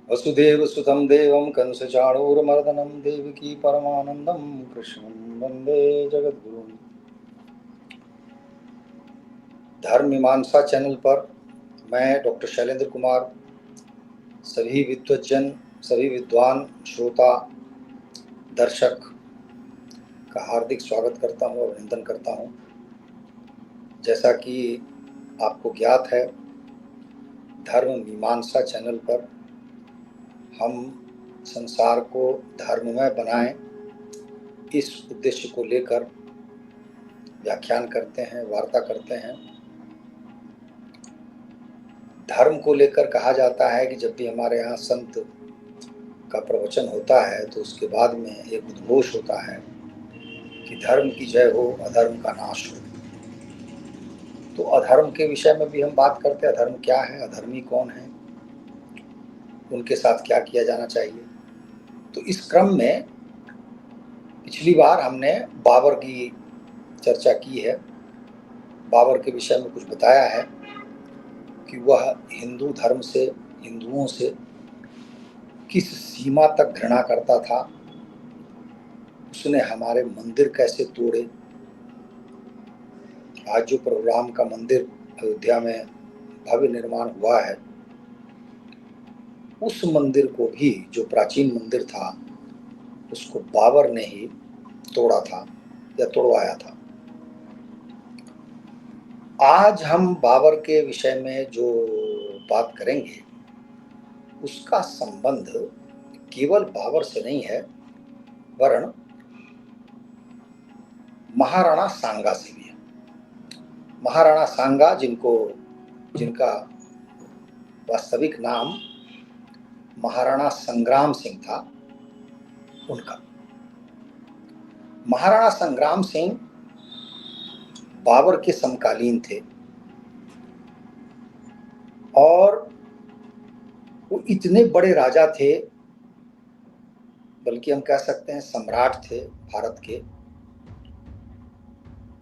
वसुदेव सुतं देवं कंसचाणूरमर्दनं देवकी परमानंदं कृष्णं वंदे जगद्गुरुं। धर्म मीमांसा चैनल पर मैं डॉक्टर शैलेंद्र कुमार सभी विद्वज्जन, सभी विद्वान, श्रोता, दर्शक का हार्दिक स्वागत करता हूँ, अभिनंदन करता हूँ। जैसा कि आपको ज्ञात है, धर्म मीमांसा चैनल पर हम संसार को धर्ममय बनाएं, इस उद्देश्य को लेकर व्याख्यान करते हैं, वार्ता करते हैं। धर्म को लेकर कहा जाता है कि जब भी हमारे यहाँ संत का प्रवचन होता है तो उसके बाद में एक उद्घोष होता है कि धर्म की जय हो, अधर्म का नाश हो। तो अधर्म के विषय में भी हम बात करते हैं। अधर्म क्या है, अधर्मी कौन है, उनके साथ क्या किया जाना चाहिए। तो इस क्रम में पिछली बार हमने बाबर की चर्चा की है। बाबर के विषय में कुछ बताया है कि वह हिंदू धर्म से, हिंदुओं से किस सीमा तक घृणा करता था। उसने हमारे मंदिर कैसे तोड़े। आज जो प्रभु का मंदिर अयोध्या में भव्य निर्माण हुआ है, उस मंदिर को भी, जो प्राचीन मंदिर था, उसको बाबर ने ही तोड़ा था या तोड़वाया था। आज हम बाबर के विषय में जो बात करेंगे उसका संबंध केवल बाबर से नहीं है, वरन महाराणा सांगा से भी है। महाराणा सांगा, जिनका वास्तविक नाम महाराणा संग्राम सिंह था, उनका। महाराणा संग्राम सिंह बाबर के समकालीन थे और वो इतने बड़े राजा थे, बल्कि हम कह सकते हैं सम्राट थे भारत के।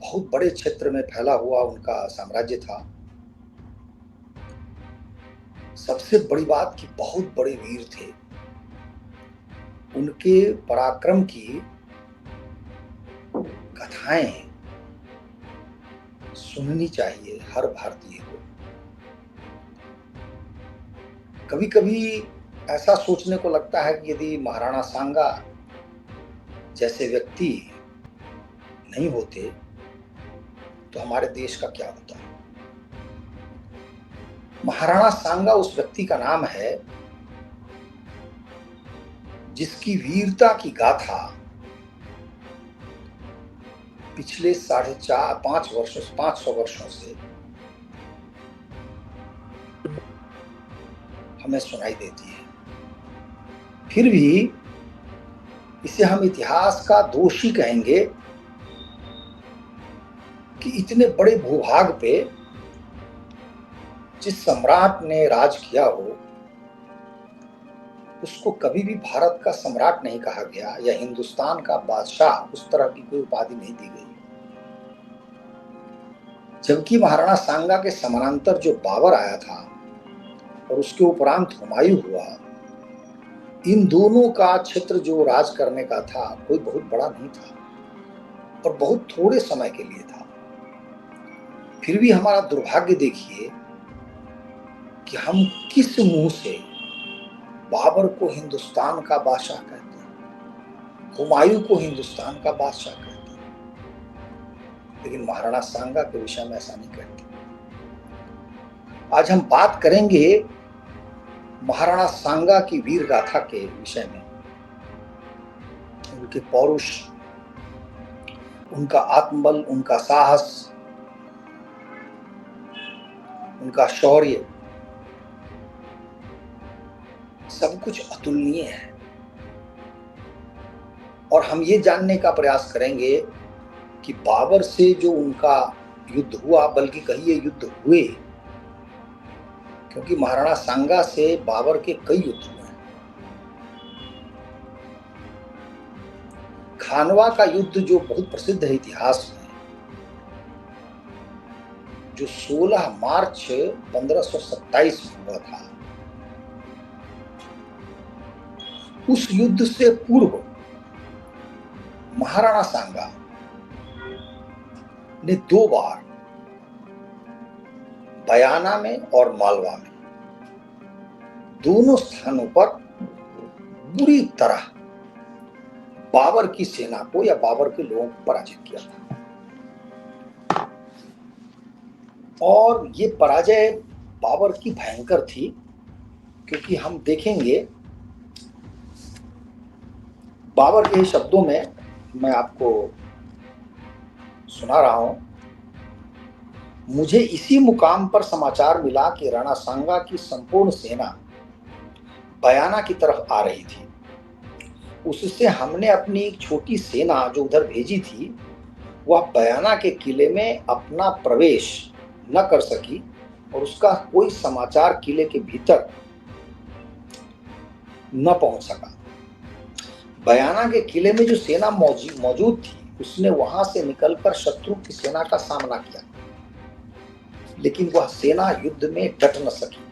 बहुत बड़े क्षेत्र में फैला हुआ उनका साम्राज्य था। सबसे बड़ी बात कि बहुत बड़े वीर थे। उनके पराक्रम की कथाएं सुननी चाहिए हर भारतीय को। कभी कभी ऐसा सोचने को लगता है कि यदि महाराणा सांगा जैसे व्यक्ति नहीं होते तो हमारे देश का क्या होता। महाराणा सांगा उस व्यक्ति का नाम है जिसकी वीरता की गाथा पिछले 500 वर्षों से हमें सुनाई देती है। फिर भी इसे हम इतिहास का दोषी कहेंगे कि इतने बड़े भूभाग पे जिस सम्राट ने राज किया हो, उसको कभी भी भारत का सम्राट नहीं कहा गया या हिंदुस्तान का बादशाह, उस तरह की कोई उपाधि नहीं दी गई। जबकि महाराणा सांगा के समानांतर जो बाबर आया था और उसके उपरांत हुमायूं हुआ, इन दोनों का क्षेत्र जो राज करने का था कोई बहुत बड़ा नहीं था और बहुत थोड़े समय के लिए था। फिर भी हमारा दुर्भाग्य देखिए कि हम किस मुंह से बाबर को हिंदुस्तान का बादशाह कहते हैं, हुमायूं को हिंदुस्तान का बादशाह कहते हैं, लेकिन महाराणा सांगा के विषय में ऐसा नहीं कहते। आज हम बात करेंगे महाराणा सांगा की वीर गाथा के विषय में। उनके पौरुष, उनका आत्मबल, उनका साहस, उनका शौर्य, सब कुछ अतुलनीय है। और हम ये जानने का प्रयास करेंगे कि बाबर से जो उनका युद्ध हुआ, बल्कि कहिए युद्ध हुए, क्योंकि महाराणा सांगा से बाबर के कई युद्ध हुए हैं। खानवा का युद्ध जो बहुत प्रसिद्ध है इतिहास में, जो 16 मार्च 1527 में हुआ था, उस युद्ध से पूर्व महाराणा सांगा ने 2 बार बयाना में और मालवा में दोनों स्थानों पर बुरी तरह बाबर की सेना को या बाबर के लोगों को पराजित किया था। और ये पराजय बाबर की भयंकर थी, क्योंकि हम देखेंगे बाबर के शब्दों में मैं आपको सुना रहा हूं। मुझे इसी मुकाम पर समाचार मिला कि राणा सांगा की संपूर्ण सेना बयाना की तरफ आ रही थी। उससे हमने अपनी एक छोटी सेना जो उधर भेजी थी, वह बयाना के किले में अपना प्रवेश न कर सकी और उसका कोई समाचार किले के भीतर न पहुंच सका। बयाना के किले में जो सेना मौजूद थी, उसने वहां से निकलकर शत्रु की सेना का सामना किया, लेकिन वह सेना युद्ध में डट न सकी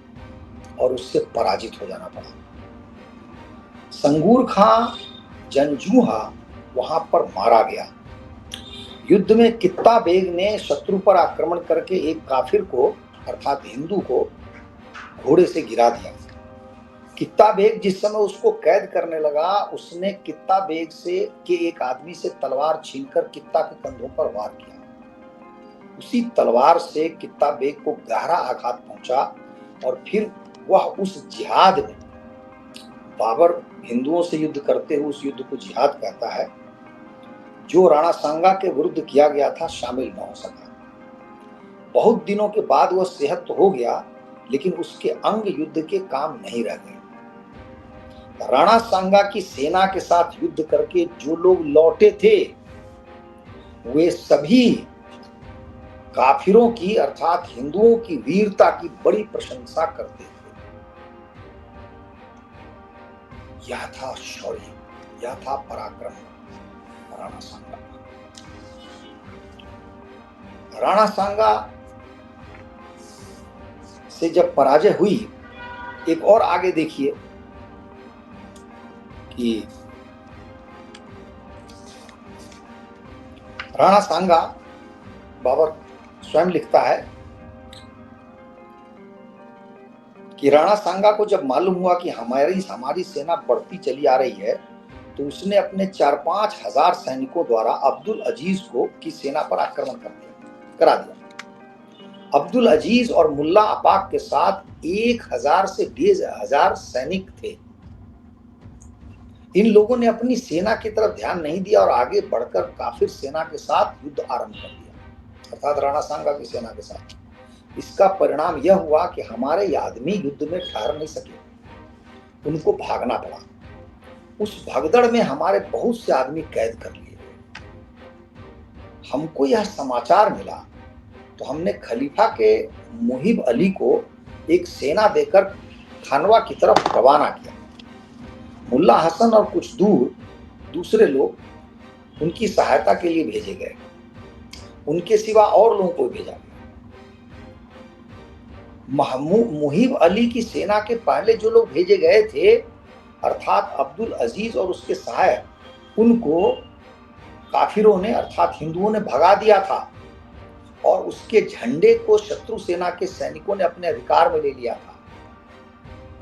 और उससे पराजित हो जाना पड़ा। संगूर खां जंजूहा वहां पर मारा गया। युद्ध में कित्ता बेग ने शत्रु पर आक्रमण करके एक काफिर को अर्थात हिंदू को घोड़े से गिरा दिया। कित्ता बेग जिस समय उसको कैद करने लगा, उसने कित्ता बेग से के एक आदमी से तलवार छीनकर कित्ता के कंधों पर वार किया। उसी तलवार से कित्ता बेग को गहरा आघात पहुंचा और फिर वह उस जिहाद में, बाबर हिंदुओं से युद्ध करते हुए उस युद्ध को जिहाद कहता है, जो राणा सांगा के विरुद्ध किया गया था, शामिल न हो सका। बहुत दिनों के बाद वह सेहत तो हो गया, लेकिन उसके अंग युद्ध के काम नहीं रह गए। राणा सांगा की सेना के साथ युद्ध करके जो लोग लौटे थे, वे सभी काफिरों की अर्थात हिंदुओं की वीरता की बड़ी प्रशंसा करते थे। यह था शौर्य, यह था पराक्रम राणा सांगा। राणा सांगा से जब पराजय हुई, एक और आगे देखिए कि राणा सांगा, बाबर स्वयं लिखता है कि राणा सांगा को जब मालूम हुआ कि हमारी सेना बढ़ती चली आ रही है, तो उसने अपने 4-5 हजार सैनिकों द्वारा अब्दुल अजीज को की सेना पर आक्रमण करा दिया। अब्दुल अजीज और मुल्ला अपाक के साथ 1000 से 15,000 सैनिक थे। इन लोगों ने अपनी सेना की तरफ ध्यान नहीं दिया और आगे बढ़कर काफिर सेना के साथ युद्ध आरंभ कर दिया, अर्थात राणा सांगा की सेना के साथ। इसका परिणाम यह हुआ कि हमारे आदमी युद्ध में ठहर नहीं सके, उनको भागना पड़ा। उस भगदड़ में हमारे बहुत से आदमी कैद कर लिए गए। हमको यह समाचार मिला तो हमने खलीफा के मुहिब अली को एक सेना देकर खानवा की तरफ रवाना किया। मुल्ला हसन और कुछ दूसरे लोग उनकी सहायता के लिए भेजे गए। उनके सिवा और लोगों को भेजा गया। मुहिब अली की सेना के पहले जो लोग भेजे गए थे, अर्थात अब्दुल अजीज और उसके सहायक, उनको काफिरों ने अर्थात हिंदुओं ने भगा दिया था और उसके झंडे को शत्रु सेना के सैनिकों ने अपने अधिकार में ले लिया था।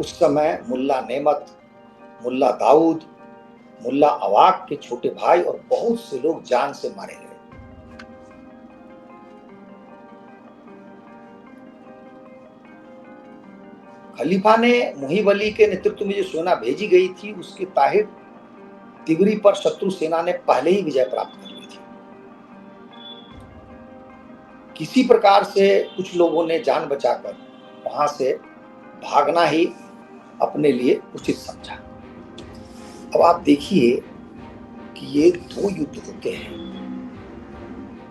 उस समय मुल्ला नेमत, मुल्ला दाऊद, मुल्ला अवाक के छोटे भाई और बहुत से लोग जान से मारे गए। खलीफा ने मुहिब अली के नेतृत्व में जो सेना भेजी गई थी, उसके ताहिर तिगरी पर शत्रु सेना ने पहले ही विजय प्राप्त कर ली थी। किसी प्रकार से कुछ लोगों ने जान बचाकर वहां से भागना ही अपने लिए उचित समझा। अब आप देखिए कि ये 2 युद्ध होते हैं,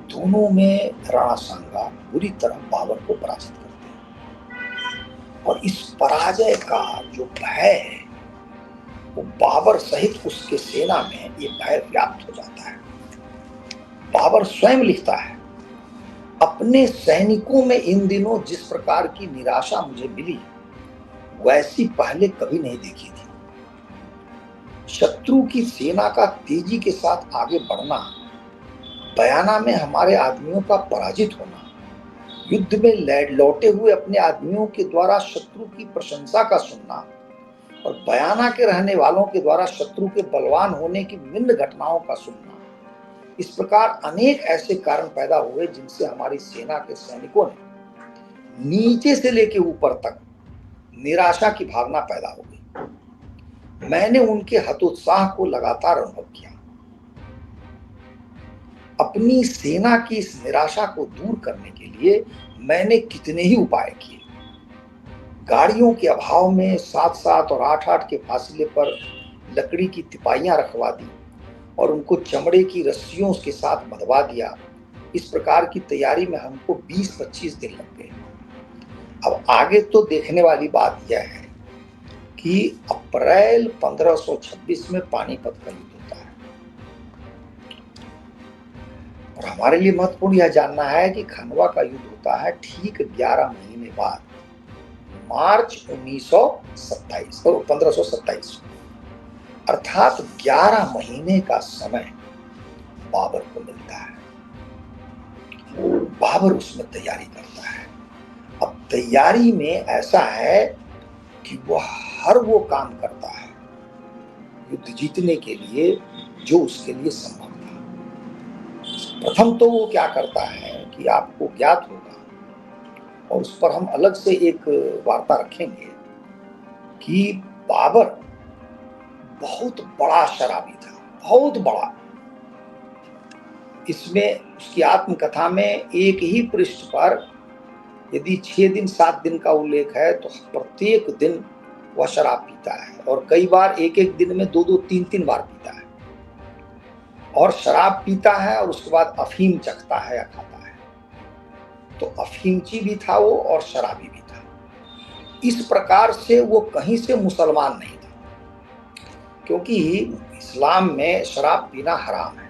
दोनों में राणा सांगा बुरी तरह बाबर को पराजित करते हैं और इस पराजय का जो भय है, वो बाबर सहित उसके सेना में ये भय व्याप्त हो जाता है। बाबर स्वयं लिखता है, अपने सैनिकों में इन दिनों जिस प्रकार की निराशा मुझे मिली, वैसी पहले कभी नहीं देखी थी। शत्रु की सेना का तेजी के साथ आगे बढ़ना, बयाना में हमारे आदमियों का पराजित होना, युद्ध में लौटे हुए अपने आदमियों के द्वारा शत्रु की प्रशंसा का सुनना और बयाना के रहने वालों के द्वारा शत्रु के बलवान होने की विभिन्न घटनाओं का सुनना, इस प्रकार अनेक ऐसे कारण पैदा हुए जिनसे हमारी सेना के सैनिकों ने नीचे से लेकर ऊपर तक निराशा की भावना पैदा हो गई। मैंने उनके हतोत्साह को लगातार अनुभव किया। अपनी सेना की इस निराशा को दूर करने के लिए मैंने कितने ही उपाय किए। गाड़ियों के अभाव में 7-7 और 8-8 के फासले पर लकड़ी की तिपाहियां रखवा दी और उनको चमड़े की रस्सियों के साथ बंधवा दिया। इस प्रकार की तैयारी में हमको 20-25 दिन लग गए। अब आगे तो देखने वाली बात यह है कि अप्रैल 1526 में पानीपत का युद्ध होता है और हमारे लिए महत्वपूर्ण यह जानना है कि खंडवा का युद्ध होता है ठीक 11 महीने बाद, मार्च 1527, अर्थात 11 महीने का समय बाबर को मिलता है। बाबर उसमें तैयारी करता है। अब तैयारी में ऐसा है कि वह हर वो काम करता है युद्ध जीतने के लिए जो उसके लिए संभव था। प्रथम तो वो क्या करता है कि आपको ज्ञात होगा और उस पर हम अलग से एक वार्ता रखेंगे कि बाबर बहुत बड़ा शराबी था, बहुत बड़ा। इसमें उसकी आत्मकथा में एक ही पृष्ठ पर यदि 6 दिन 7 दिन का उल्लेख है तो प्रत्येक दिन वह शराब पीता है और कई बार एक दिन में 2-2 3-3 बार पीता है और शराब पीता है और उसके बाद अफीम चखता है या खाता है। तो अफीमची भी था वो और शराबी भी था। इस प्रकार से वो कहीं से मुसलमान नहीं था, क्योंकि इस्लाम में शराब पीना हराम है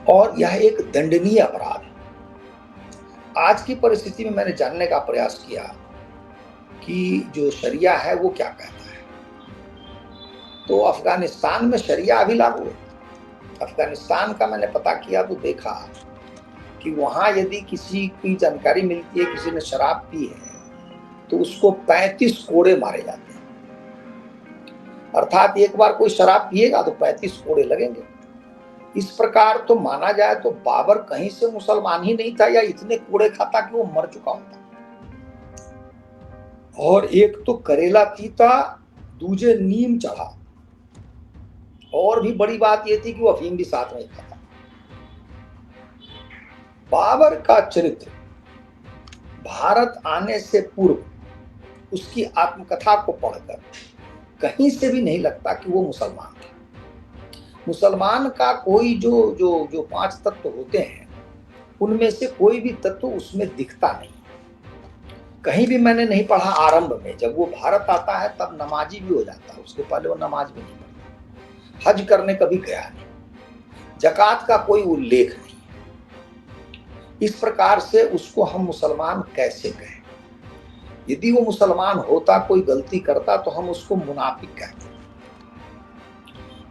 और यह एक दंडनीय अपराध है। आज की परिस्थिति में मैंने जानने का प्रयास किया कि जो शरिया है वो क्या कहता है। तो अफगानिस्तान में शरिया अभी लागू है। अफगानिस्तान का मैंने पता किया तो देखा कि वहां यदि किसी की जानकारी मिलती है किसी ने शराब पी है तो उसको 35 कोड़े मारे जाते हैं। अर्थात एक बार कोई शराब पिएगा तो 35 कोड़े लगेंगे। इस प्रकार तो माना जाए तो बाबर कहीं से मुसलमान ही नहीं था या इतने कोड़े खाता कि वो मर चुका होता। और एक तो करेला पीता, दूजे नीम चढ़ा, और भी बड़ी बात यह थी कि वो अफीम भी साथ में खाता। बाबर का चरित्र भारत आने से पूर्व उसकी आत्मकथा को पढ़कर कहीं से भी नहीं लगता कि वो मुसलमान था। मुसलमान का कोई जो 5 तत्व होते हैं उनमें से कोई भी तत्व उसमें दिखता नहीं। कहीं भी मैंने नहीं पढ़ा आरंभ में, जब वो भारत आता है तब नमाजी भी हो जाता है, उसके पहले वो नमाज भी नहीं पढ़ता, हज करने कभी गया नहीं, जकात का कोई उल्लेख नहीं। इस प्रकार से उसको हम मुसलमान कैसे कहें? यदि वो मुसलमान होता, कोई गलती करता, तो हम उसको मुनाफिक कहते हैं।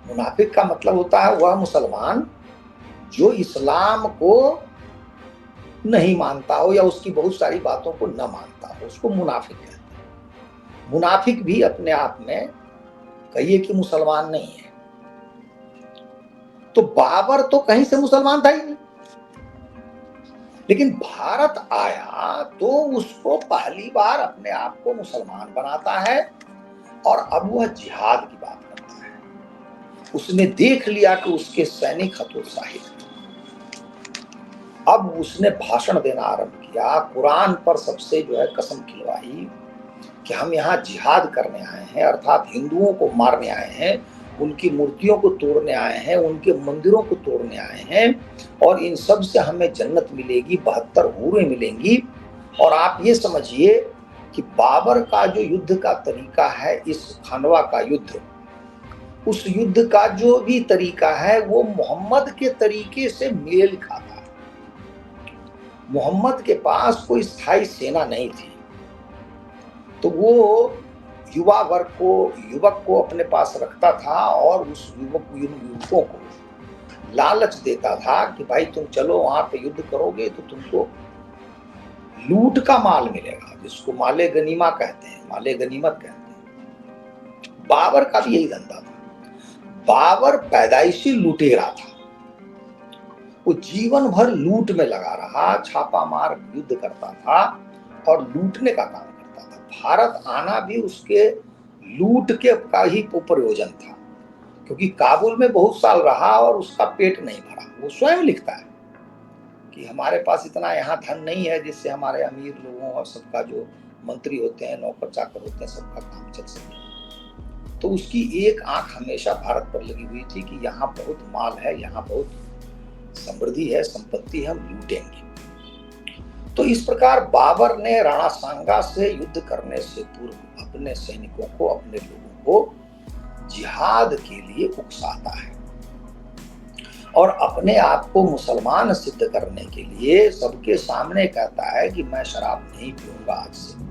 मुनाफिक का मतलब होता है वह मुसलमान जो इस्लाम को नहीं मानता हो या उसकी बहुत सारी बातों को न मानता हो, उसको मुनाफिक कहते हैं। मुनाफिक भी अपने आप में कहिए कि मुसलमान नहीं है। तो बाबर तो कहीं से मुसलमान था ही नहीं, लेकिन भारत आया तो उसको पहली बार अपने आप को मुसलमान बनाता है और अब वह जिहाद की बात करता है। उसने देख लिया कि उसके सैनिक हतोत्साहित हैं। अब उसने भाषण देना आरंभ किया, कुरान पर सबसे जो है कसम खिलवाई कि हम यहाँ जिहाद करने आए हैं, अर्थात हिंदुओं को मारने आए हैं, उनकी मूर्तियों को तोड़ने आए हैं, उनके मंदिरों को तोड़ने आए हैं और इन सब से हमें जन्नत मिलेगी, 72 हूरें मिलेंगी। और आप ये समझिए कि बाबर का जो युद्ध का तरीका है, इस खंडवा का युद्ध, उस युद्ध का जो भी तरीका है वो मोहम्मद के तरीके से मेल खाता है। मोहम्मद के पास कोई स्थायी सेना नहीं थी, तो वो युवा वर्ग को, युवक को अपने पास रखता था और उस युवकों को लालच देता था कि भाई तुम चलो वहां पे युद्ध करोगे तो तुमको लूट का माल मिलेगा, जिसको माले गनीमा कहते हैं, माले गनीमत कहते हैं। बाबर का भी यही धंधा था। बाबर पैदाइशी लुटेरा था। वो जीवन भर लूट में लगा रहा, छापा मार युद्ध करता था और लूटने का काम करता था। भारत आना भी उसके लूट के का ही प्रयोजन था, क्योंकि काबुल में बहुत साल रहा और उसका पेट नहीं भरा। वो स्वयं लिखता है कि हमारे पास इतना यहाँ धन नहीं है जिससे हमारे अमीर लोगों और सबका जो मंत्री होते हैं, नौकर चाकर होते हैं, सबका काम चल सके। तो उसकी एक आंख हमेशा भारत पर लगी हुई थी कि यहाँ बहुत माल है, यहाँ बहुत समृद्धि है, संपत्ति है, हम लूटेंगे। तो इस प्रकार बाबर ने राणा सांगा से युद्ध करने से पूर्व अपने सैनिकों को, अपने लोगों को जिहाद के लिए उकसाता है और अपने आप को मुसलमान सिद्ध करने के लिए सबके सामने कहता है कि मैं शराब नहीं पीऊंगा आज से।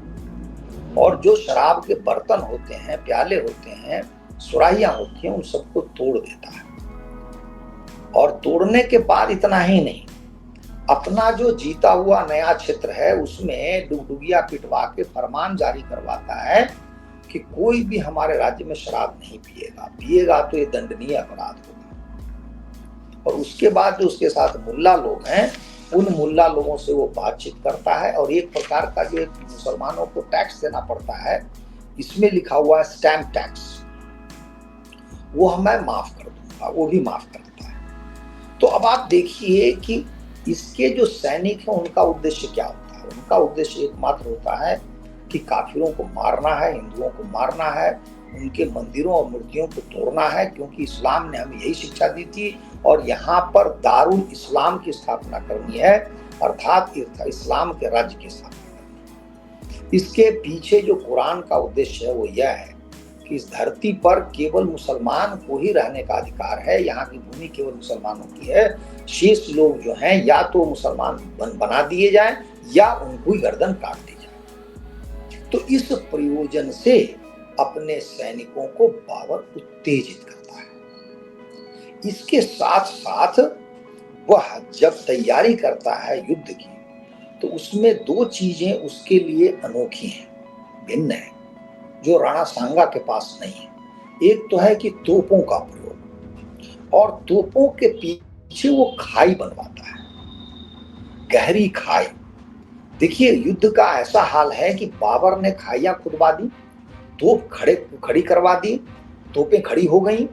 और जो शराब के बर्तन होते हैं, प्याले होते हैं, सुराहियां होती हैं, उन सबको तोड़ देता है। और तोड़ने के बाद इतना ही नहीं, अपना जो जीता हुआ नया क्षेत्र है उसमें डुगडुगिया पिटवा के फरमान जारी करवाता है कि कोई भी हमारे राज्य में शराब नहीं पिएगा तो ये दंडनीय अपराध होगा। और उसके बाद जो उसके साथ मुल्ला लोग हैं, उन मुल्ला लोगों से वो बातचीत करता है और एक प्रकार का जो एक मुसलमानों को टैक्स देना पड़ता है, इसमें लिखा हुआ है स्टैम्प टैक्स, वो मैं माफ कर दूंगा, वो भी माफ करता है। तो अब आप देखिए कि इसके जो सैनिक हैं उनका उद्देश्य क्या होता है। उनका उद्देश्य एकमात्र होता है कि काफिरों को मारना है, हिंदुओं को मारना है, उनके मंदिरों और मूर्तियों को तोड़ना है, क्योंकि इस्लाम ने हमें यही शिक्षा दी थी और यहाँ पर दारुल इस्लाम की स्थापना करनी है, अर्थात इस्लाम के राज्य की स्थापना करनी है। इसके पीछे जो कुरान का उद्देश्य है वो यह है कि इस धरती पर केवल मुसलमान को ही रहने का अधिकार है, यहाँ की भूमि केवल मुसलमानों की है। शेष लोग जो हैं या तो मुसलमान बना दिए जाएं या उनको ही गर्दन काट दी जाए। तो इस प्रयोजन से अपने सैनिकों को बाबर उत्तेजित करता है। इसके साथ साथ वह जब तैयारी करता है युद्ध की, तो उसमें दो चीजें उसके लिए अनोखी हैं, भिन्न है, जो राणा सांगा के पास नहीं है। एक तो है कि तोपों का प्रयोग, और तोपों के पीछे वो खाई बनवाता है, गहरी खाई। देखिए युद्ध का ऐसा हाल है कि बाबर ने खाइयां खुदवा दी, तोप खड़ी करवा दी, तोपें खड़ी हो गई,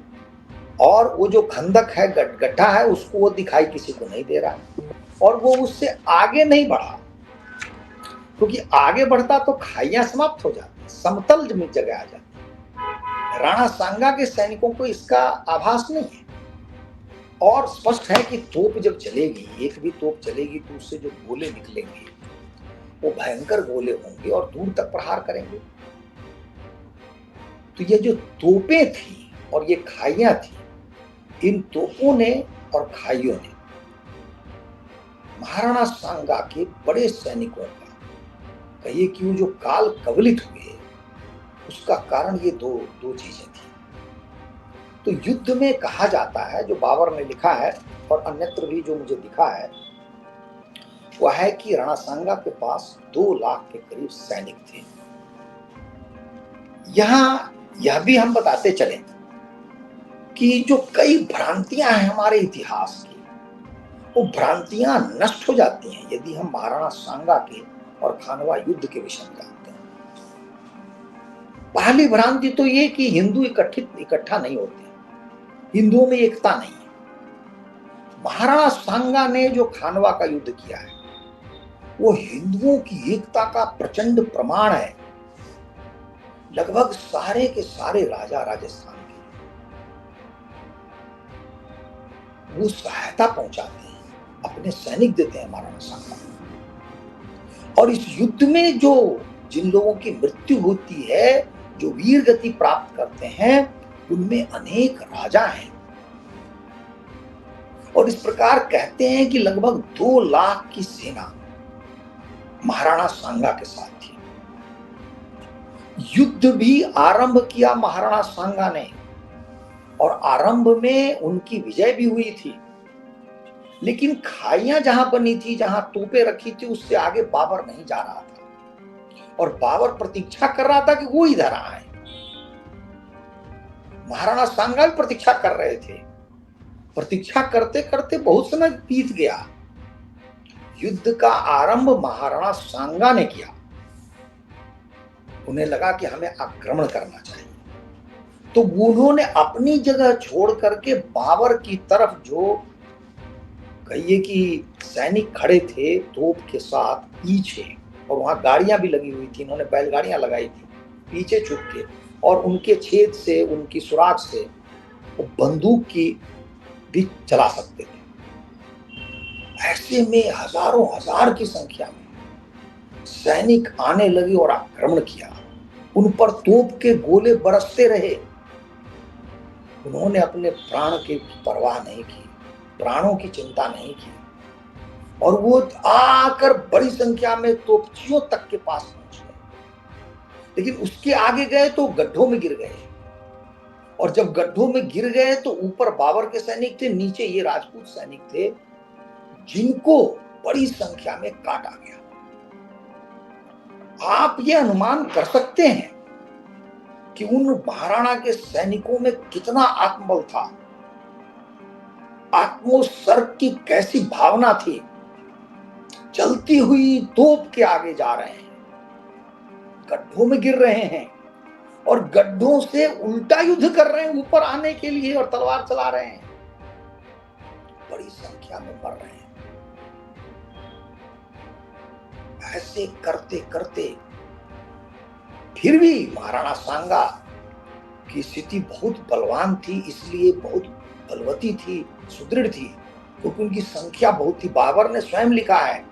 और वो जो खंदक है, गड्ढा है, उसको वो दिखाई किसी को नहीं दे रहा है, और वो उससे आगे नहीं बढ़ा, क्योंकि आगे बढ़ता तो खाइयां समाप्त हो जाती, समतल जगह आ जाती। राणा सांगा के सैनिकों को इसका आभास नहीं है, और स्पष्ट है कि तोप जब चलेगी, एक भी तोप चलेगी तो उससे जो गोले निकलेंगे वो भयंकर गोले होंगे और दूर तक प्रहार करेंगे। तो ये जो तोपें थी और ये खाइयां थी, इन तोपों ने और खाइयों ने महाराणा सांगा के बड़े सैनिकों का, कहिए कि वो जो काल कवलित हुए, उसका कारण ये दो चीजें थी। तो युद्ध में कहा जाता है, जो बाबर ने लिखा है और अन्यत्र भी जो मुझे दिखा है, वह है कि राणा सांगा के पास 2 लाख के करीब सैनिक थे। यहां यह भी हम बताते चले कि जो कई भ्रांतियां हैं हमारे इतिहास की, वो भ्रांतियां नष्ट हो जाती हैं यदि हम महाराणा सांगा के और खानवा युद्ध के विषय में जानते हैं। पहली भ्रांति तो ये कि हिंदू इकट्ठा नहीं होते, हिंदुओं में एकता नहीं है। महाराणा सांगा ने जो खानवा का युद्ध किया है वो हिंदुओं की एकता का प्रचंड प्रमाण है। लगभग सारे के सारे राजा राजस्थान के वो सहायता पहुंचाते हैं, अपने सैनिक देते हैं महाराणा सांगा। और इस युद्ध में जो जिन लोगों की मृत्यु होती है, जो वीर गति प्राप्त करते हैं, उनमें अनेक राजा हैं। और इस प्रकार कहते हैं कि लगभग 2 लाख की सेना महाराणा सांगा के साथ थी। युद्ध भी आरंभ किया महाराणा सांगा ने, और आरंभ में उनकी विजय भी हुई थी, लेकिन खाइयां जहां बनी थी, जहां तोपें रखी थी, उससे आगे बाबर नहीं जा रहा था। और बाबर प्रतीक्षा कर रहा था कि वो इधर आए। महाराणा सांगा भी प्रतीक्षा कर रहे थे। प्रतीक्षा करते करते बहुत समय बीत गया। युद्ध का आरंभ महाराणा सांगा ने किया। उन्हें लगा कि हमें आक्रमण करना चाहिए, तो उन्होंने अपनी जगह छोड़ करके बाबर की तरफ, जो कहिए कि सैनिक खड़े थे तोप के साथ पीछे, और वहां गाड़ियां भी लगी हुई थी, इन्होंने बैलगाड़ियां लगाई थी, पीछे छुप के, और उनके छेद से, उनकी सुराग से वो बंदूक की भी चला सकते थे। ऐसे में हजारों हजार की संख्या में सैनिक आने लगे और आक्रमण किया। उन पर तोप के गोले बरसते रहे। उन्होंने अपने प्राण की परवाह नहीं की, प्राणों की चिंता नहीं की, और वो आकर बड़ी संख्या में तोपचियों तक के पास पहुंच गए। लेकिन उसके आगे गए तो गड्ढों में गिर गए, और जब गड्ढों में गिर गए तो ऊपर बाबर के सैनिक थे, नीचे ये राजपूत सैनिक थे, जिनको बड़ी संख्या में काटा गया। आप ये अनुमान कर सकते हैं कि उन महाराणा के सैनिकों में कितना आत्मबल था, आत्मोत्सर्ग की कैसी भावना थी। चलती हुई तोप के आगे जा रहे हैं, गड्ढों में गिर रहे हैं, और गड्ढों से उल्टा युद्ध कर रहे हैं ऊपर आने के लिए, और तलवार चला रहे हैं, बड़ी संख्या में मर रहे हैं। ऐसे करते करते फिर भी महाराणा सांगा की स्थिति बहुत बलवान थी, इसलिए बहुत बलवती थी, सुदृढ़ थी, क्योंकि उनकी संख्या बहुत थी। बाबर ने स्वयं लिखा है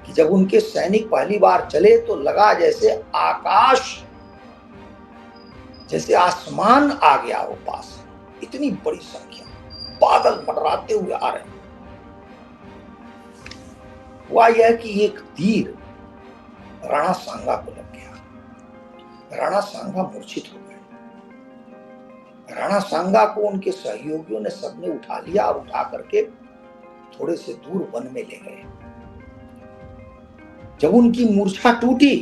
कि जब उनके सैनिक पहली बार चले तो लगा जैसे आकाश, जैसे आसमान आ गया वो पास, इतनी बड़ी संख्या, बादल मंडराते हुए आ रहे हैं। हुआ यह कि एक तीर राणा सांगा को लग गया। राणा सांगा मूर्छित हो गए। राणा सांगा को उनके सहयोगियों ने सबने उठा लिया, और उठा करके थोड़े से दूर वन में ले गए। जब उनकी मूर्छा टूटी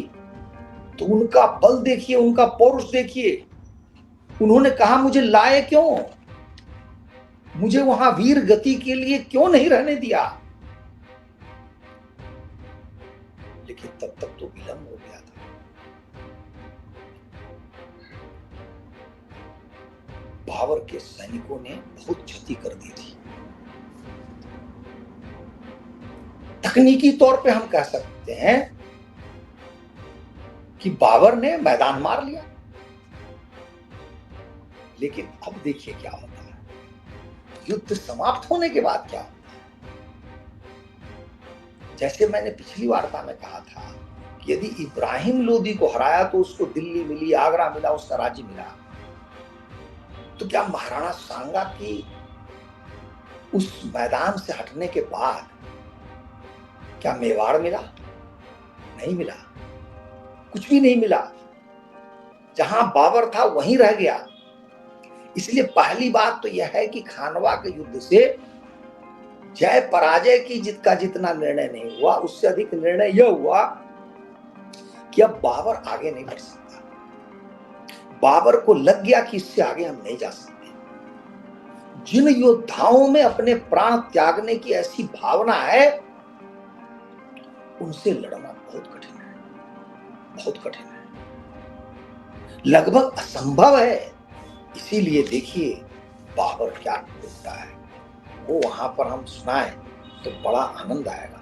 तो उनका बल देखिए, उनका पौरुष देखिए। उन्होंने कहा, मुझे लाए क्यों, मुझे वहां वीर गति के लिए क्यों नहीं रहने दिया। लेकिन तब तक तो विलंब हो गया था। बाबर के सैनिकों ने बहुत क्षति कर दी थी। तकनीकी तौर पे हम कह सकते हैं कि बाबर ने मैदान मार लिया। लेकिन अब देखिए क्या होता है, युद्ध समाप्त होने के बाद क्या होता है। जैसे मैंने पिछली वार्ता में कहा था कि यदि इब्राहिम लोदी को हराया तो उसको दिल्ली मिली, आगरा मिला, उसका राज्य मिला, तो क्या महाराणा सांगा की उस मैदान से हटने के बाद क्या मेवाड़ मिला? नहीं मिला, कुछ भी नहीं मिला। जहां बाबर था वहीं रह गया। इसलिए पहली बात तो यह है कि खानवा के युद्ध से जय पराजय की जितना जितना निर्णय नहीं हुआ, उससे अधिक निर्णय यह हुआ कि अब बाबर आगे नहीं बढ़ सकता। बाबर को लग गया कि इससे आगे हम नहीं जा सकते। जिन योद्धाओं में अपने प्राण त्यागने की ऐसी भावना है, उनसे लड़ना बहुत कठिन है, बहुत कठिन है, लगभग असंभव है। इसीलिए देखिए बाबर क्या बोलता है, वो वहां पर हम सुनाएं तो बड़ा आनंद आएगा।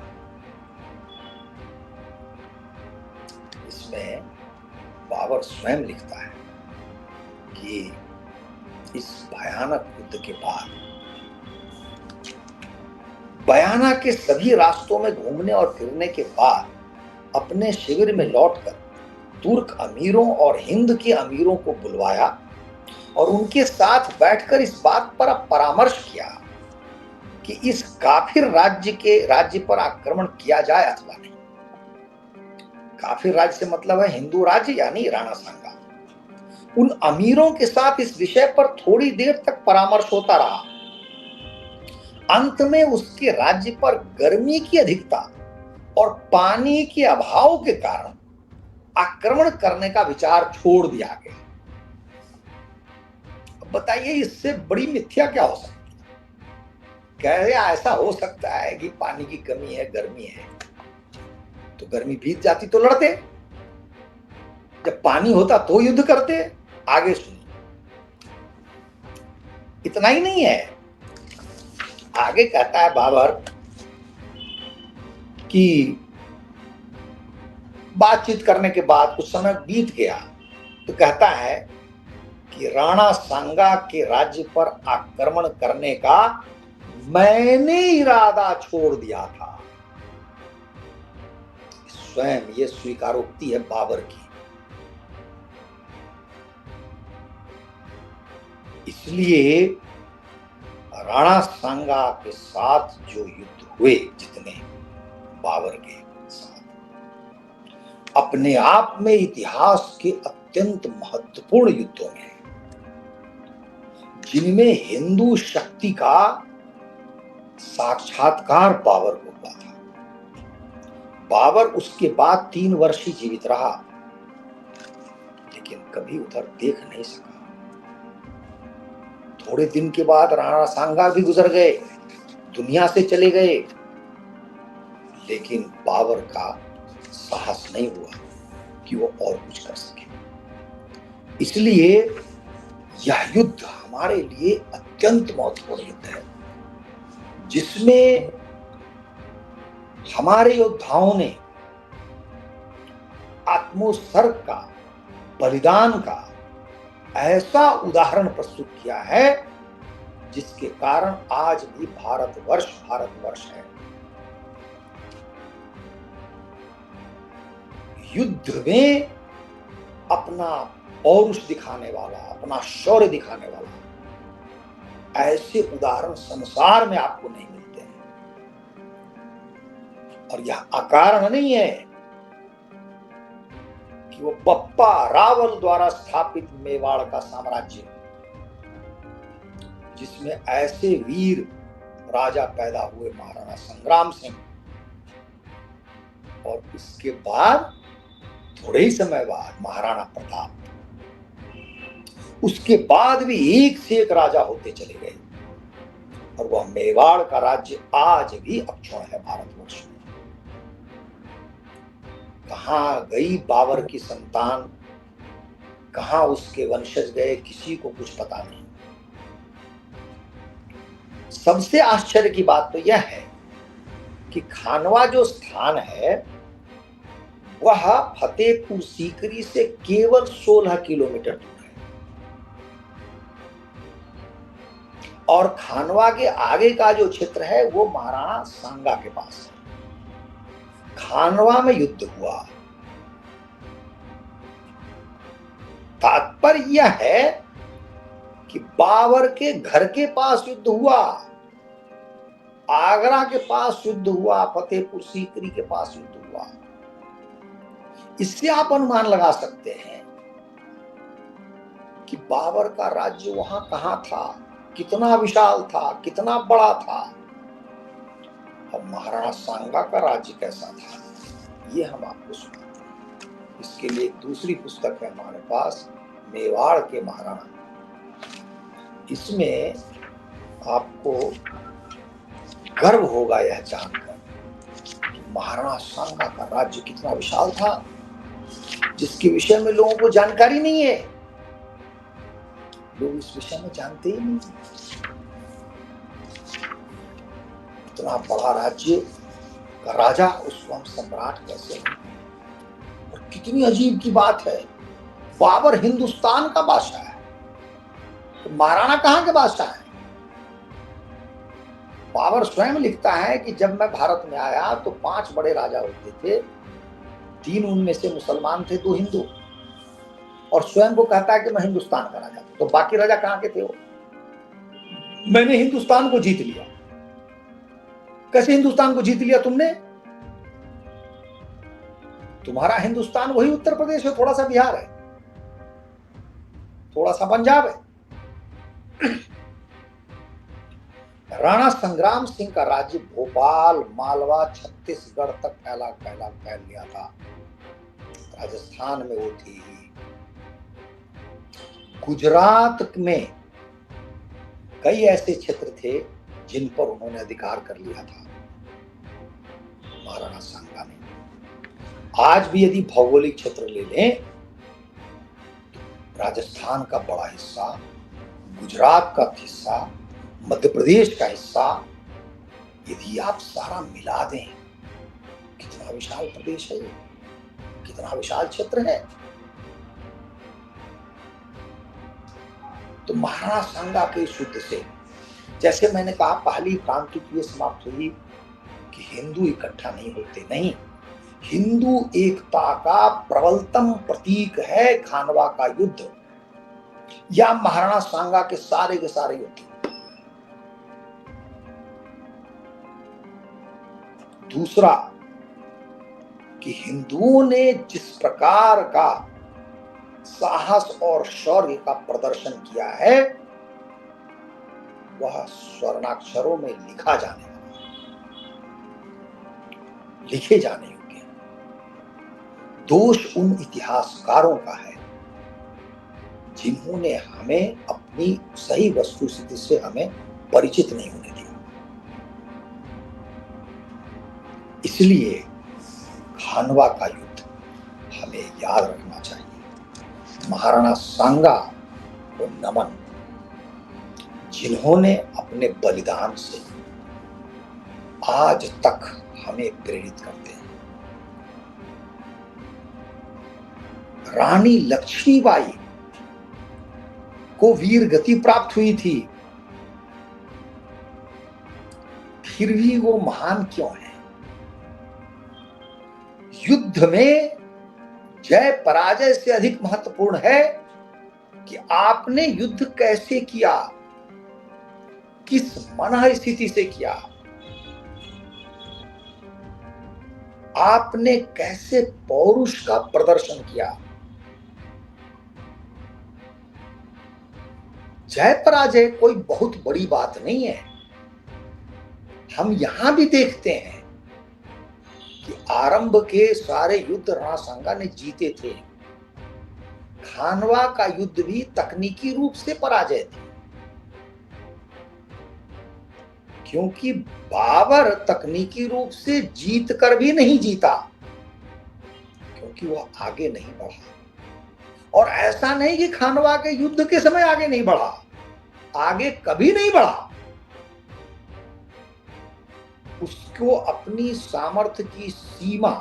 इसमें बाबर स्वयं लिखता है कि इस भयानक युद्ध के बाद बयाना के सभी रास्तों में घूमने और फिरने के बाद अपने शिविर में लौटकर तुर्क अमीरों और हिंद के अमीरों को बुलवाया और उनके साथ बैठकर इस बात पर परामर्श किया कि इस काफिर राज्य पर आक्रमण किया जाए अथवा नहीं। काफिर राज्य से मतलब है हिंदू राज्य, यानी राणा सांगा। उन अमीरों के साथ इस विषय पर थोड़ी देर तक परामर्श होता रहा। अंत में उसके राज्य पर गर्मी की अधिकता और पानी के अभाव के कारण आक्रमण करने का विचार छोड़ दिया गया। अब बताइए, इससे बड़ी मिथ्या क्या हो सकती है? कह रहे ऐसा हो सकता है कि पानी की कमी है, गर्मी है, तो गर्मी बीत जाती तो लड़ते, जब पानी होता तो युद्ध करते। आगे सुनिए, इतना ही नहीं है, आगे कहता है बाबर कि बातचीत करने के बाद कुछ समय बीत गया तो कहता है कि राणा सांगा के राज्य पर आक्रमण करने का मैंने इरादा छोड़ दिया था। स्वयं ये स्वीकारोक्ति है बाबर की। इसलिए राणा सांगा के साथ जो युद्ध हुए, जितने बाबर के साथ, अपने आप में इतिहास के अत्यंत महत्वपूर्ण युद्धों में, जिनमें हिंदू शक्ति का साक्षात्कार बाबर को हुआ था। बाबर उसके बाद 3 वर्ष ही जीवित रहा, लेकिन कभी उधर देख नहीं सका। थोड़े दिन के बाद राणा सांगा भी गुजर गए, दुनिया से चले गए, लेकिन बाबर का साहस नहीं हुआ कि वो और कुछ कर सके। इसलिए यह युद्ध हमारे लिए अत्यंत महत्वपूर्ण युद्ध है, जिसमें हमारे योद्धाओं ने आत्मोत्सर्ग का, बलिदान का ऐसा उदाहरण प्रस्तुत किया है, जिसके कारण आज भी भारतवर्ष है। युद्ध में अपना पौरुष दिखाने वाला, अपना शौर्य दिखाने वाला, ऐसे उदाहरण संसार में आपको नहीं मिलते हैं। और यह अकारण नहीं है कि वो बप्पा रावल द्वारा स्थापित मेवाड़ का साम्राज्य, जिसमें ऐसे वीर राजा पैदा हुए, महाराणा संग्राम सिंह, और इसके बाद थोड़े ही समय बाद महाराणा प्रताप, उसके बाद भी एक से एक राजा होते चले गए, और वह मेवाड़ का राज्य आज भी अक्षुण्ण है भारतवर्ष में। कहां गई बाबर की संतान, कहां उसके वंशज गए, किसी को कुछ पता नहीं। सबसे आश्चर्य की बात तो यह है कि खानवा जो स्थान है, वह फतेहपुर सीकरी से केवल 16 किलोमीटर दूर है, और खानवा के आगे का जो क्षेत्र है वो महाराणा सांगा के पास है। खानवा में युद्ध हुआ। तात्पर्य यह है कि बाबर के घर के पास युद्ध हुआ, आगरा के पास युद्ध हुआ, फतेहपुर सीकरी के पास युद्ध हुआ। इससे आप अनुमान लगा सकते हैं कि बाबर का राज्य वहां कहां था, कितना विशाल था, कितना बड़ा था। अब महाराणा सांगा का राज्य कैसा था, ये हम आपको सुनाते हैं। इसके लिए एक दूसरी पुस्तक है हमारे पास, मेवाड़ के महाराणा। इसमें आपको गर्व होगा यह जानकर कि महाराणा सांगा का राज्य कितना विशाल था, जिसके विषय में लोगों को जानकारी नहीं है। लोग इस विषय में जानते ही नहीं। इतना बड़ा राज्य का राजा उस वक्त सम्राट कैसे? और कितनी अजीब की बात है, बाबर हिंदुस्तान का बादशाह है, तो महाराणा कहां के बादशाह है? बाबर स्वयं लिखता है कि जब मैं भारत में आया तो 5 बड़े राजा होते थे, 3 उनमें से मुसलमान थे, 2 हिंदू, और स्वयं को कहता है कि मैं हिंदुस्तान का राजा था। तो बाकी राजा कहां के थे वो? मैंने हिंदुस्तान को जीत लिया। कैसे हिंदुस्तान को जीत लिया तुमने? तुम्हारा हिंदुस्तान वही उत्तर प्रदेश है, थोड़ा सा बिहार है। थोड़ा सा पंजाब है। राणा संग्राम सिंह का राज्य भोपाल, मालवा, छत्तीसगढ़ तक फैल गया था। राजस्थान में वो थी ही। गुजरात में कई ऐसे क्षेत्र थे जिन पर उन्होंने अधिकार कर लिया था महाराणा सांगा ने। आज भी यदि भौगोलिक क्षेत्र ले लें, राजस्थान का बड़ा हिस्सा, गुजरात का हिस्सा, मध्य प्रदेश का हिस्सा, यदि आप सारा मिला दें, कितना विशाल प्रदेश है ये, कितना विशाल क्षेत्र है। तो महाराणा सांगा के युद्ध से, जैसे मैंने कहा, पहली क्रांति की समाप्त हुई कि हिंदू इकट्ठा नहीं होते, नहीं, हिंदू एकता का प्रबलतम प्रतीक है खानवा का युद्ध या महाराणा सांगा के सारे युद्ध। दूसरा कि हिंदुओं ने जिस प्रकार का साहस और शौर्य का प्रदर्शन किया है, वह स्वर्णाक्षरों में लिखे जाने योग्य। दोष उन इतिहासकारों का है जिन्होंने हमें अपनी सही वस्तुस्थिति से हमें परिचित नहीं होने दिया। इसलिए खानवा का युद्ध हमें याद रखना चाहिए। महाराणा सांगा को नमन, जिन्होंने अपने बलिदान से आज तक हमें प्रेरित करते हैं। रानी लक्ष्मीबाई को वीर गति प्राप्त हुई थी, फिर भी वो महान क्यों है? युद्ध में जय पराजय से अधिक महत्वपूर्ण है कि आपने युद्ध कैसे किया, किस मन स्थिति से किया, आपने कैसे पौरुष का प्रदर्शन किया। जय पराजय कोई बहुत बड़ी बात नहीं है। हम यहां भी देखते हैं कि आरंभ के सारे युद्ध राणा सांगा ने जीते थे। खानवा का युद्ध भी तकनीकी रूप से पराजय थी, क्योंकि बाबर तकनीकी रूप से जीत कर भी नहीं जीता, क्योंकि वह आगे नहीं बढ़ा। और ऐसा नहीं कि खानवा के युद्ध के समय आगे नहीं बढ़ा, आगे कभी नहीं बढ़ा। उसको अपनी सामर्थ्य की सीमा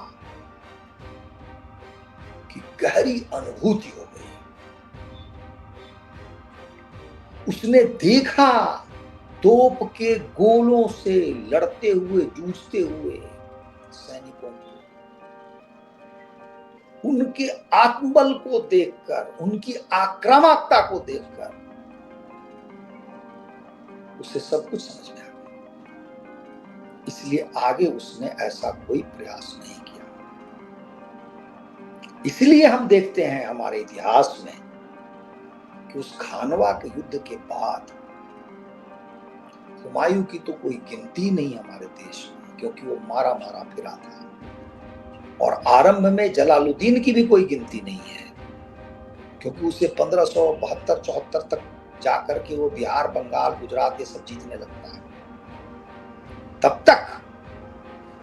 की गहरी अनुभूति हो गई। उसने देखा तोप के गोलों से लड़ते हुए, जूझते हुए सैनिकों को, उनके आत्मबल को देखकर, उनकी आक्रामकता को देखकर उसे सब कुछ समझ में आ गया। इसलिए आगे उसने ऐसा कोई प्रयास नहीं किया। इसलिए हम देखते हैं हमारे इतिहास में कि उस खानवा के युद्ध के बाद हुमायूं की तो कोई गिनती नहीं हमारे देश में, क्योंकि वो मारा मारा फिरा था। और आरंभ में जलालुद्दीन की भी कोई गिनती नहीं है, क्योंकि उसे 1572-74 तक जाकर के वो बिहार, बंगाल, गुजरात ये सब जीतने लगता है। तब तक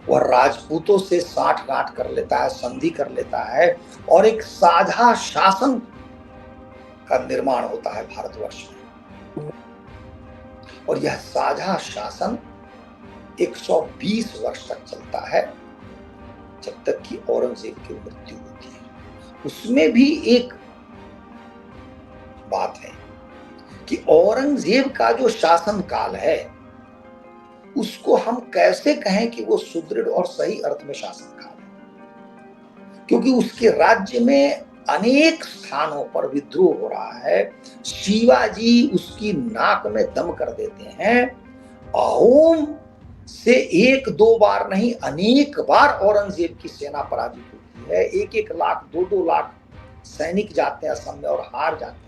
वह राजपूतों से साठ-गांठ कर लेता है, संधि कर लेता है, और एक साझा शासन का निर्माण होता है भारतवर्ष में। और यह साझा शासन 120 वर्ष तक चलता है, जब तक कि औरंगजेब की मृत्यु होती है। उसमें भी एक बात है कि औरंगजेब का जो शासन काल है, उसको हम कैसे कहें कि वो सुदृढ़ और सही अर्थ में शासन काल है, क्योंकि उसके राज्य में अनेक स्थानों पर विद्रोह हो रहा है। शिवाजी उसकी नाक में दम कर देते हैं। अहोम से 1-2 बार नहीं, अनेक बार औरंगजेब की सेना पराजित होती है। 1-1 लाख, 2-2 लाख सैनिक जाते हैं असम में और हार जाते हैं।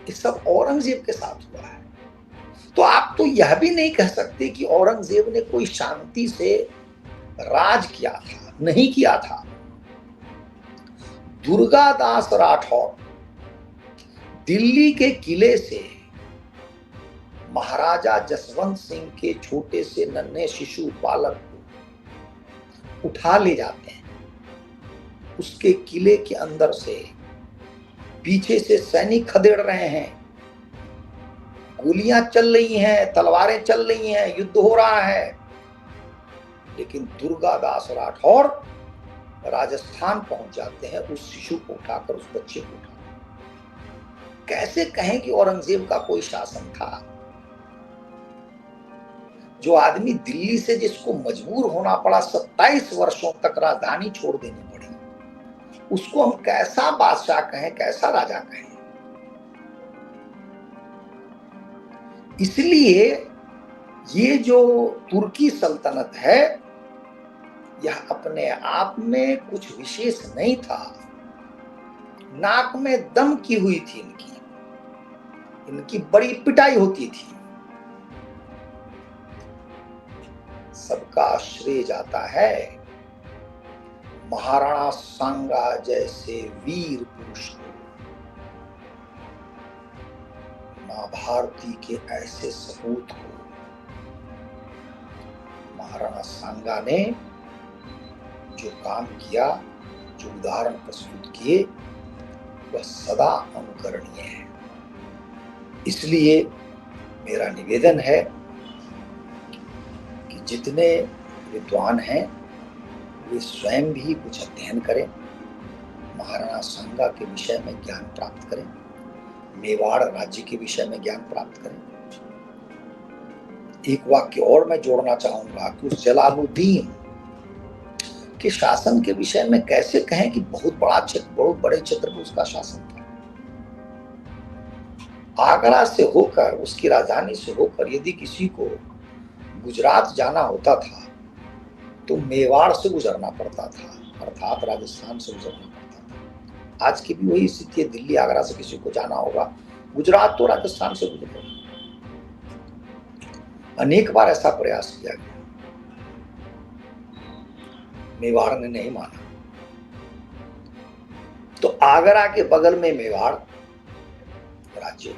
ये सब औरंगजेब के साथ हुआ है। तो आप तो यह भी नहीं कह सकते कि औरंगजेब ने कोई शांति से राज किया था, नहीं किया था। दुर्गादास राठौर दिल्ली के किले से महाराजा जसवंत सिंह के छोटे से नन्हे शिशु बालक को उठा ले जाते हैं। उसके किले के अंदर से पीछे से सैनिक खदेड़ रहे हैं, गोलियां चल रही हैं, तलवारें चल रही हैं, युद्ध हो रहा है, लेकिन दुर्गादास राठौर राजस्थान पहुंच जाते हैं उस शिशु को उठाकर, उस बच्चे को उठाकर। कैसे कहें कि औरंगजेब का कोई शासन था? जो आदमी दिल्ली से, जिसको मजबूर होना पड़ा 27 वर्षों तक राजधानी छोड़ देनी पड़ी, उसको हम कैसा बादशाह कहें, कैसा राजा कहें? इसलिए ये जो तुर्की सल्तनत है, यह अपने आप में कुछ विशेष नहीं था। नाक में दम की हुई थी इनकी बड़ी पिटाई होती थी। सबका श्रेय जाता है महाराणा सांगा जैसे वीर पुरुष को, मां भारती के ऐसे सपूत को। महाराणा सांगा ने जो काम किया, जो उदाहरण प्रस्तुत किए, वह सदा अनुकरणीय है। इसलिए मेरा निवेदन है कि जितने विद्वान हैं वे स्वयं भी कुछ अध्ययन करें, महाराणा सांगा के विषय में ज्ञान प्राप्त करें, मेवाड़ राज्य के विषय में ज्ञान प्राप्त करें। एक वाक्य और मैं जोड़ना चाहूंगा कि उस जलालुद्दीन के शासन के विषय में कैसे कहें कि बहुत बड़ा क्षेत्र, बहुत बड़े क्षेत्र में उसका शासन था। आगरा से होकर, उसकी राजधानी से होकर यदि किसी को गुजरात जाना होता था तो मेवाड़ से गुजरना पड़ता था, अर्थात राजस्थान से गुजरना पड़ता था। आज की भी वही स्थिति है। दिल्ली आगरा से किसी को जाना होगा, गुजरात तो राजस्थान से गुजरेगा। अनेक बार ऐसा प्रयास किया गया, मेवाड़ ने नहीं माना। तो आगरा के बगल में मेवाड़ राज्य,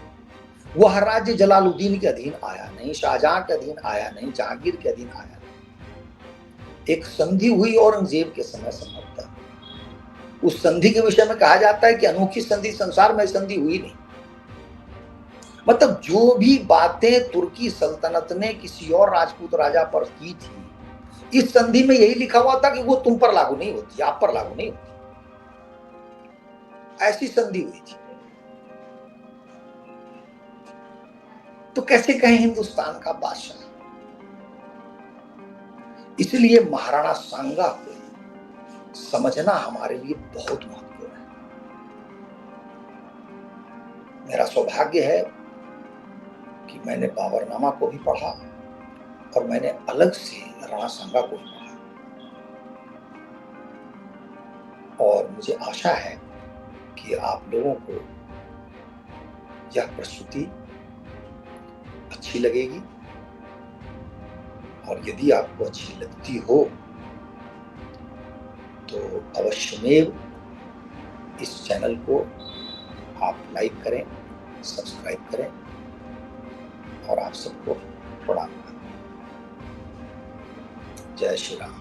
वह राज्य जलालुद्दीन के अधीन आया नहीं, शाहजहां के अधीन आया नहीं, जहांगीर के अधीन आया नहीं। एक संधि हुई औरंगजेब के समय संभवतः। उस संधि के विषय में कहा जाता है कि अनोखी संधि, संसार में संधि हुई नहीं। मतलब जो भी बातें तुर्की सल्तनत ने किसी और राजपूत राजा पर की थी, इस संधि में यही लिखा हुआ था कि वो तुम पर लागू नहीं होती, आप पर लागू नहीं होती। ऐसी संधि हुई थी। तो कैसे कहें हिंदुस्तान का बादशाह? इसलिए महाराणा सांगा को समझना हमारे लिए बहुत महत्वपूर्ण है। मेरा सौभाग्य है कि मैंने बाबरनामा को भी पढ़ा और मैंने अलग से राणा सांगा को भी पढ़ा, और मुझे आशा है कि आप लोगों को यह प्रस्तुति अच्छी लगेगी। और यदि आपको अच्छी लगती हो तो अवश्यमेव इस चैनल को आप लाइक करें, सब्सक्राइब करें, और आप सबको प्रणाम। जय श्री राम।